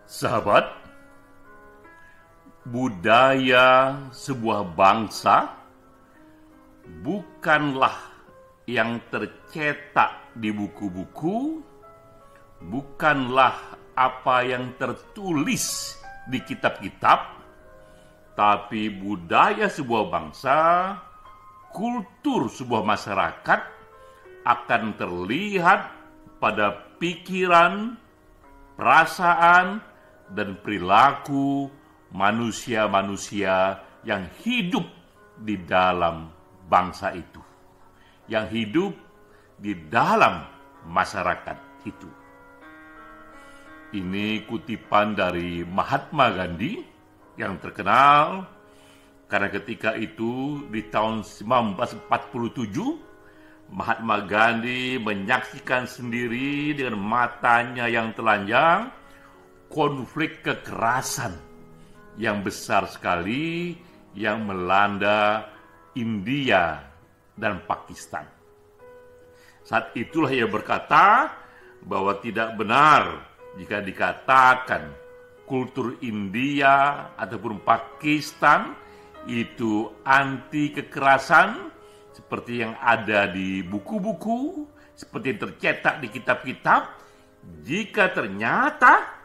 Sahabat, budaya sebuah bangsa bukanlah yang tercetak di buku-buku, bukanlah apa yang tertulis di kitab-kitab, tapi budaya sebuah bangsa, kultur sebuah masyarakat akan terlihat pada pikiran, perasaan, dan perilaku manusia-manusia yang hidup di dalam bangsa itu, yang hidup di dalam masyarakat itu. Ini kutipan dari Mahatma Gandhi yang terkenal karena ketika itu di tahun 1947 Mahatma Gandhi menyaksikan sendiri dengan matanya yang telanjang konflik kekerasan yang besar sekali yang melanda India dan Pakistan. Saat itulah ia berkata bahwa tidak benar jika dikatakan kultur India ataupun Pakistan itu anti kekerasan seperti yang ada di buku-buku, seperti yang tercetak di kitab-kitab, jika ternyata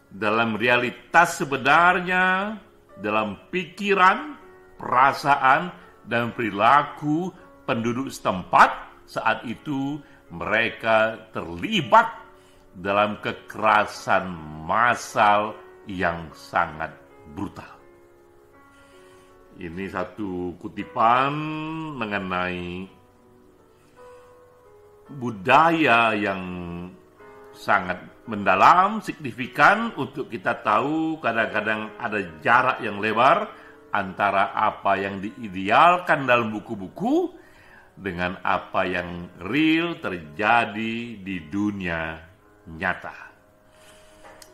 dalam realitas sebenarnya, dalam pikiran, perasaan, dan perilaku penduduk setempat saat itu mereka terlibat dalam kekerasan massal yang sangat brutal. Ini satu kutipan mengenai budaya yang sangat mendalam, signifikan untuk kita tahu kadang-kadang ada jarak yang lebar antara apa yang diidealkan dalam buku-buku dengan apa yang real terjadi di dunia nyata.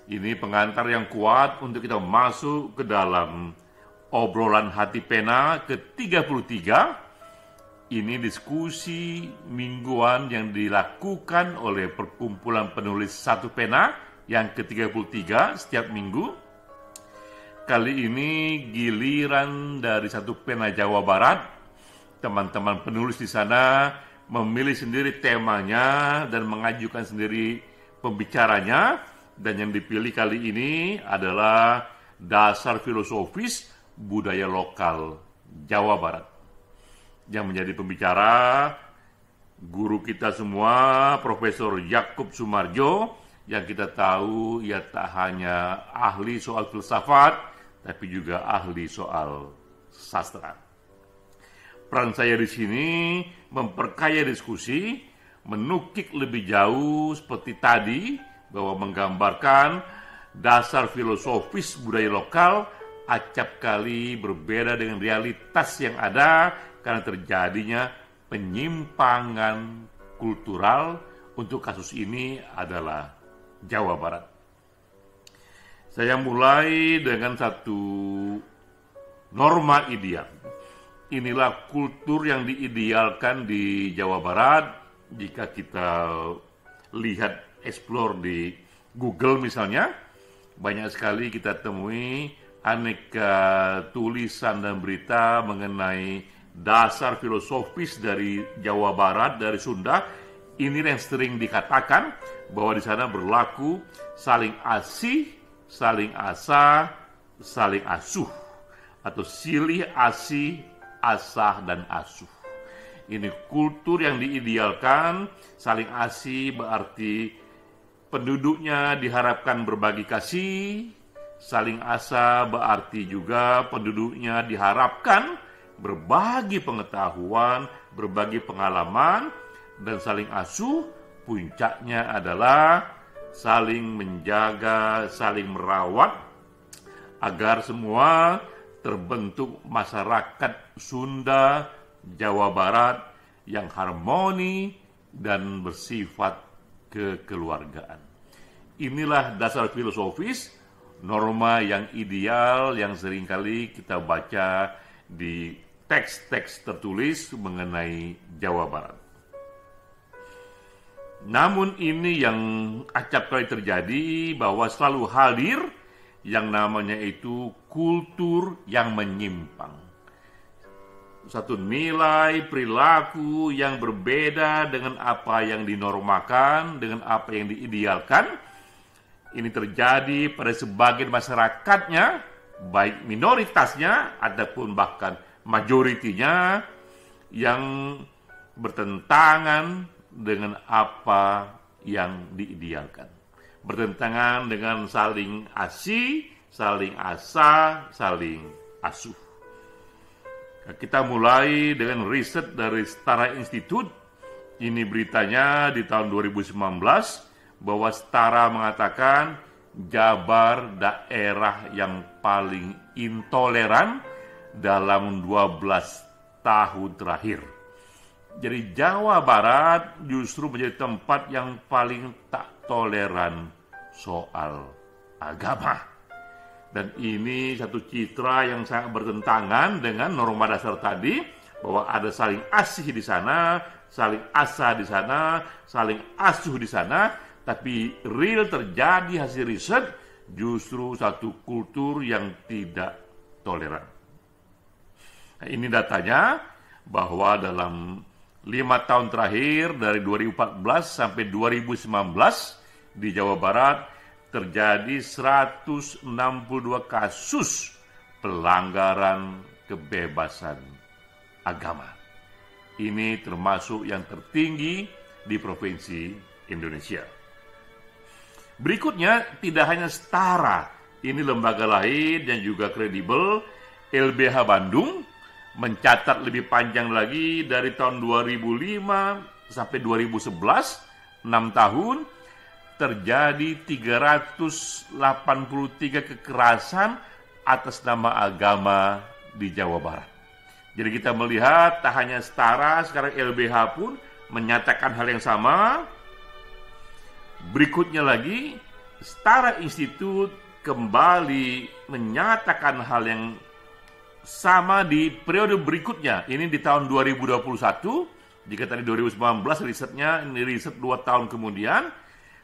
Ini pengantar yang kuat untuk kita masuk ke dalam obrolan hati pena ke-33. Ini diskusi mingguan yang dilakukan oleh perkumpulan penulis Satu Pena yang ke-33 setiap minggu. Kali ini giliran dari Satu Pena Jawa Barat. Teman-teman penulis di sana memilih sendiri temanya dan mengajukan sendiri pembicaranya. Dan yang dipilih kali ini adalah dasar filosofis budaya lokal Jawa Barat. Yang menjadi pembicara guru kita semua, Profesor Yakub Sumarjo, yang kita tahu ia tak hanya ahli soal filsafat, tapi juga ahli soal sastra. Peran saya di sini memperkaya diskusi, menukik lebih jauh seperti tadi, bahwa menggambarkan dasar filosofis budaya lokal acap kali berbeda dengan realitas yang ada karena terjadinya penyimpangan kultural. Untuk kasus ini adalah Jawa Barat. Saya mulai dengan satu norma ideal. Inilah kultur yang diidealkan di Jawa Barat. Jika kita lihat, explore di Google misalnya, banyak sekali kita temui aneka tulisan dan berita mengenai dasar filosofis dari Jawa Barat, dari Sunda. Ini yang sering dikatakan bahwa di sana berlaku saling asih, saling asa, saling asuh, atau silih asih, asah, dan asuh. Ini kultur yang diidealkan. Saling asih berarti penduduknya diharapkan berbagi kasih. Saling asa berarti juga penduduknya diharapkan berbagi pengetahuan, berbagi pengalaman. Dan saling asuh, puncaknya adalah saling menjaga, saling merawat, agar semua terbentuk masyarakat Sunda, Jawa Barat yang harmoni dan bersifat kekeluargaan. Inilah dasar filosofis, norma yang ideal yang seringkali kita baca di teks-teks tertulis mengenai Jawa Barat. Namun ini yang acap kali terjadi, bahwa selalu hadir yang namanya itu kultur yang menyimpang. Satu nilai perilaku yang berbeda dengan apa yang dinormakan, dengan apa yang diidealkan. Ini terjadi pada sebagian masyarakatnya, baik minoritasnya ataupun bahkan majoritinya, yang bertentangan dengan apa yang diidealkan. Bertentangan dengan saling asi, saling asa, saling asuh. Kita mulai dengan riset dari Setara Institute. Ini beritanya di tahun 2019, bahwa Setara mengatakan Jabar daerah yang paling intoleran dalam 12 tahun terakhir. Jadi Jawa Barat justru menjadi tempat yang paling tak toleran soal agama. Dan ini satu citra yang sangat bertentangan dengan norma dasar tadi, bahwa ada saling asih di sana, saling asa di sana, saling asuh di sana, tapi real terjadi hasil riset justru satu kultur yang tidak toleran. Nah, ini datanya, bahwa dalam 5 tahun terakhir dari 2014 sampai 2019 di Jawa Barat terjadi 162 kasus pelanggaran kebebasan agama. Ini termasuk yang tertinggi di provinsi Indonesia. Berikutnya, tidak hanya Setara, ini lembaga lain yang juga kredibel, LBH Bandung, mencatat lebih panjang lagi dari tahun 2005 sampai 2011, 6 tahun, terjadi 383 kekerasan atas nama agama di Jawa Barat. Jadi kita melihat tak hanya Setara, sekarang LBH pun menyatakan hal yang sama. Berikutnya lagi, Setara Institute kembali menyatakan hal yang sama di periode berikutnya. Ini di tahun 2021. Jika tadi 2019 risetnya, ini riset 2 tahun kemudian.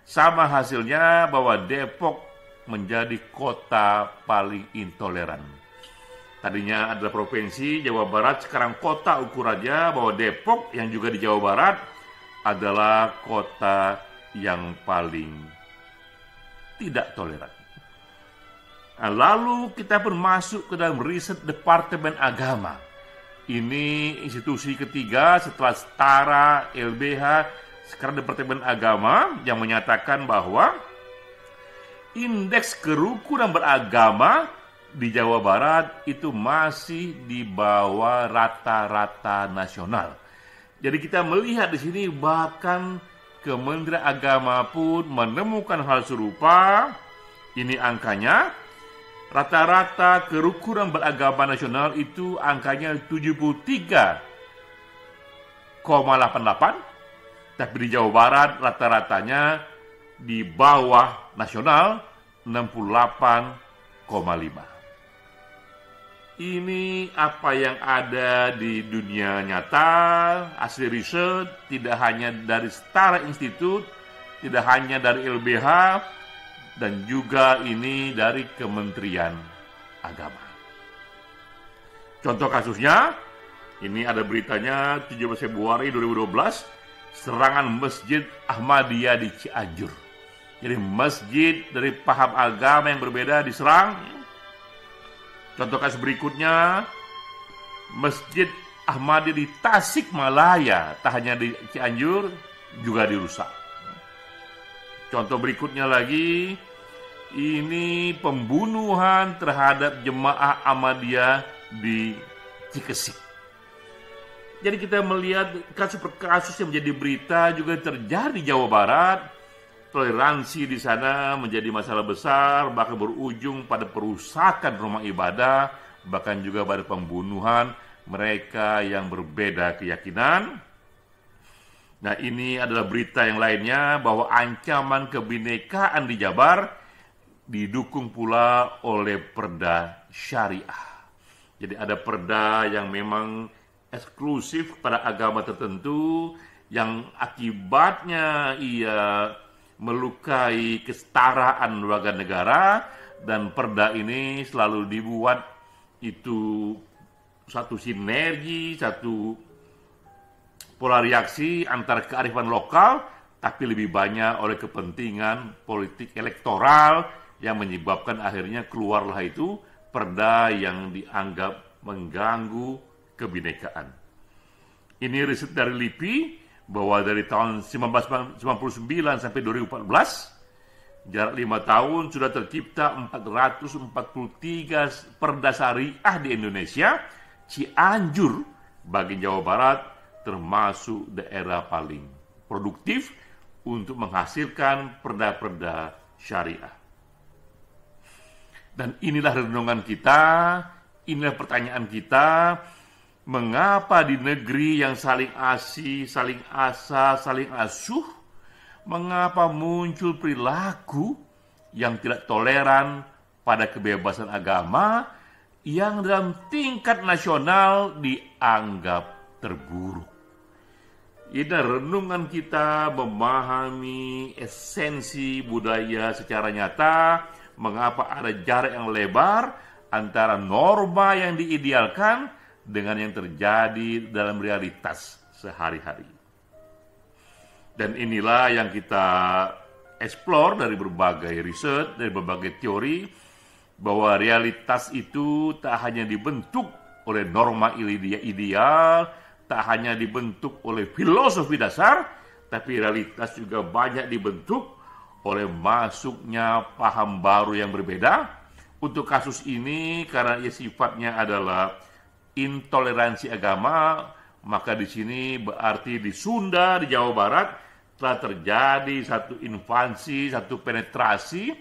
Sama hasilnya, bahwa Depok menjadi kota paling intoleran. Tadinya adalah provinsi Jawa Barat, sekarang kota ukurannya, bahwa Depok yang juga di Jawa Barat adalah kota yang paling tidak toleran. Nah, lalu kita pun masuk ke dalam riset Departemen Agama. Ini institusi ketiga setelah Setara, LBH, sekarang Departemen Agama yang menyatakan bahwa indeks kerukunan beragama di Jawa Barat itu masih di bawah rata-rata nasional. Jadi kita melihat di sini bahkan Kementerian Agama pun menemukan hal serupa. Ini angkanya. Rata-rata kerukunan beragama nasional itu angkanya 73,88, tapi di Jawa Barat rata-ratanya di bawah nasional 68,5. Ini apa yang ada di dunia nyata, hasil riset tidak hanya dari Setara Institute, tidak hanya dari LBH, dan juga ini dari Kementerian Agama. Contoh kasusnya, ini ada beritanya 17 Februari 2012, serangan Masjid Ahmadiyah di Cianjur. Jadi masjid dari paham agama yang berbeda diserang. Contoh kasus berikutnya, Masjid Ahmadiyah di Tasikmalaya, tak hanya di Cianjur, juga dirusak. Contoh berikutnya lagi, ini pembunuhan terhadap jemaah Ahmadiyah di Cikesik. Jadi kita melihat kasus per kasus yang menjadi berita juga terjadi di Jawa Barat. Toleransi di sana menjadi masalah besar, bahkan berujung pada perusakan rumah ibadah, bahkan juga pada pembunuhan mereka yang berbeda keyakinan. Nah, ini adalah berita yang lainnya, bahwa ancaman kebinekaan di Jabar didukung pula oleh perda syariah. Jadi ada perda yang memang eksklusif pada agama tertentu, yang akibatnya ia melukai kesetaraan warga negara, dan perda ini selalu dibuat itu satu sinergi, satu pola reaksi antara kearifan lokal, tapi lebih banyak oleh kepentingan politik elektoral yang menyebabkan akhirnya keluarlah itu perda yang dianggap mengganggu kebinekaan. Ini riset dari LIPI bahwa dari tahun 1999 sampai 2014, jarak 5 tahun sudah tercipta 443 perda syariah di Indonesia. Cianjur bagian Jawa Barat termasuk daerah paling produktif untuk menghasilkan perda-perda syariah. Dan inilah renungan kita, inilah pertanyaan kita, mengapa di negeri yang saling asih, saling asa, saling asuh, mengapa muncul perilaku yang tidak toleran pada kebebasan agama yang dalam tingkat nasional dianggap terburuk. Ini renungan kita memahami esensi budaya secara nyata, mengapa ada jarak yang lebar antara norma yang diidealkan dengan yang terjadi dalam realitas sehari-hari. Dan inilah yang kita explore dari berbagai riset, dari berbagai teori, bahwa realitas itu tak hanya dibentuk oleh norma ideal, tak hanya dibentuk oleh filosofi dasar, tapi realitas juga banyak dibentuk oleh masuknya paham baru yang berbeda. Untuk kasus ini, karena ia sifatnya adalah intoleransi agama, maka di sini berarti di Sunda, di Jawa Barat, telah terjadi satu invasi, satu penetrasi,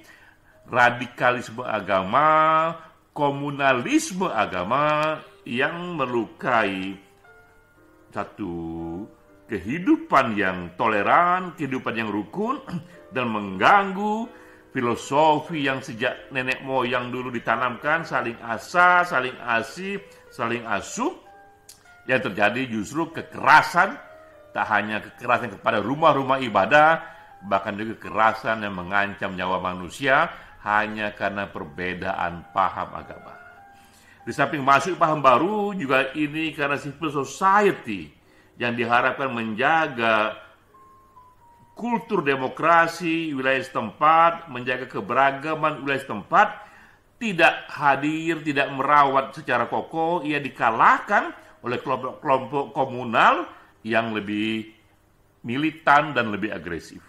radikalisme agama, komunalisme agama yang melukai satu kehidupan yang toleran, kehidupan yang rukun, dan mengganggu filosofi yang sejak nenek moyang dulu ditanamkan, saling asa, saling asih, saling asuh. Yang terjadi justru kekerasan, tak hanya kekerasan kepada rumah-rumah ibadah, bahkan juga kekerasan yang mengancam nyawa manusia hanya karena perbedaan paham agama. Di samping masuk paham baru, juga ini karena civil society yang diharapkan menjaga kultur demokrasi wilayah setempat, menjaga keberagaman wilayah setempat, tidak hadir, tidak merawat secara kokoh, ia dikalahkan oleh kelompok-kelompok komunal yang lebih militan dan lebih agresif.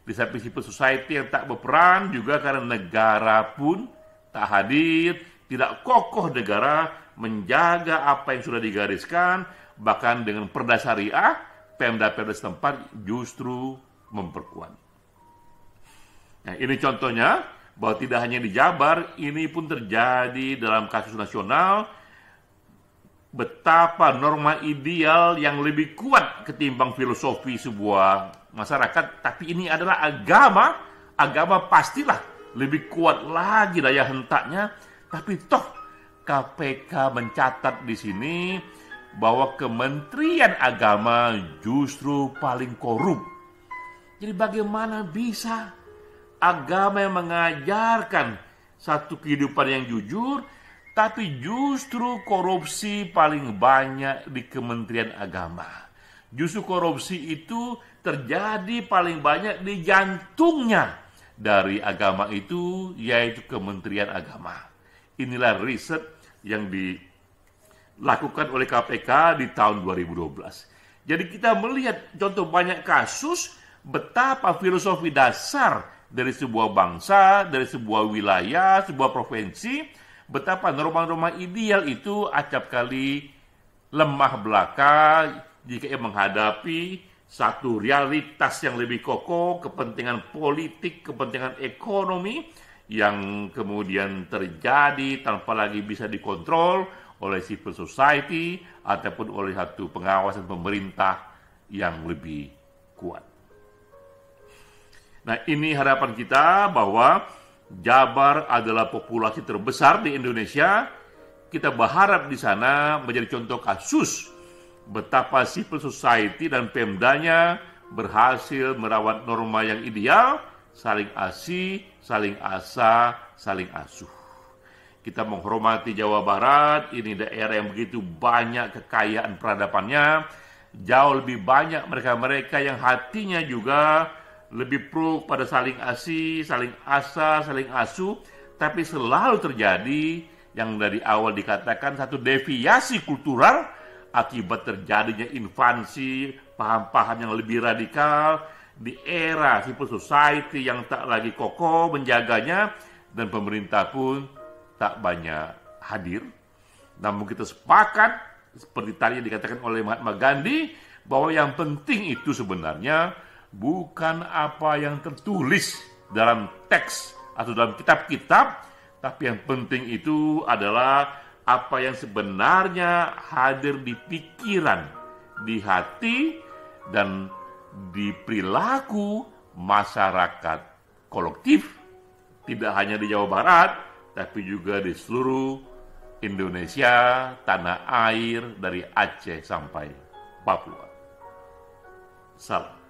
Di samping civil society yang tak berperan, juga karena negara pun tak hadir, tidak kokoh negara menjaga apa yang sudah digariskan, bahkan dengan perda syariah, pemda-pemda setempat justru memperkuat. Nah, ini contohnya bahwa tidak hanya di Jabar, ini pun terjadi dalam kasus nasional, betapa norma ideal yang lebih kuat ketimbang filosofi sebuah masyarakat, tapi ini adalah agama, agama pastilah lebih kuat lagi daya hentaknya. Tapi toh KPK mencatat di sini bahwa Kementerian Agama justru paling korup. Jadi bagaimana bisa agama yang mengajarkan satu kehidupan yang jujur, tapi justru korupsi paling banyak di Kementerian Agama. Justru korupsi itu terjadi paling banyak di jantungnya dari agama itu, yaitu Kementerian Agama. Inilah riset yang dilakukan oleh KPK di tahun 2012. Jadi kita melihat contoh banyak kasus betapa filosofi dasar dari sebuah bangsa, dari sebuah wilayah, sebuah provinsi, betapa norma-norma ideal itu acap kali lemah belaka jika ia menghadapi satu realitas yang lebih kokoh, kepentingan politik, kepentingan ekonomi, yang kemudian terjadi tanpa lagi bisa dikontrol oleh civil society ataupun oleh satu pengawasan pemerintah yang lebih kuat. Nah, ini harapan kita bahwa Jabar adalah populasi terbesar di Indonesia. Kita berharap di sana menjadi contoh kasus betapa civil society dan Pemdanya berhasil merawat norma yang ideal, saling asih, saling asa, saling asuh. Kita menghormati Jawa Barat, ini daerah yang begitu banyak kekayaan peradabannya, jauh lebih banyak mereka-mereka yang hatinya juga lebih pro pada saling asih, saling asa, saling asuh, tapi selalu terjadi yang dari awal dikatakan satu deviasi kultural akibat terjadinya invasi paham-paham yang lebih radikal di era civil society yang tak lagi kokoh menjaganya, dan pemerintah pun tak banyak hadir. Namun kita sepakat seperti tadi yang dikatakan oleh Mahatma Gandhi bahwa yang penting itu sebenarnya bukan apa yang tertulis dalam teks atau dalam kitab-kitab, tapi yang penting itu adalah apa yang sebenarnya hadir di pikiran, di hati, dan di perilaku masyarakat kolektif, tidak hanya di Jawa Barat, tapi juga di seluruh Indonesia, tanah air dari Aceh sampai Papua. Salam.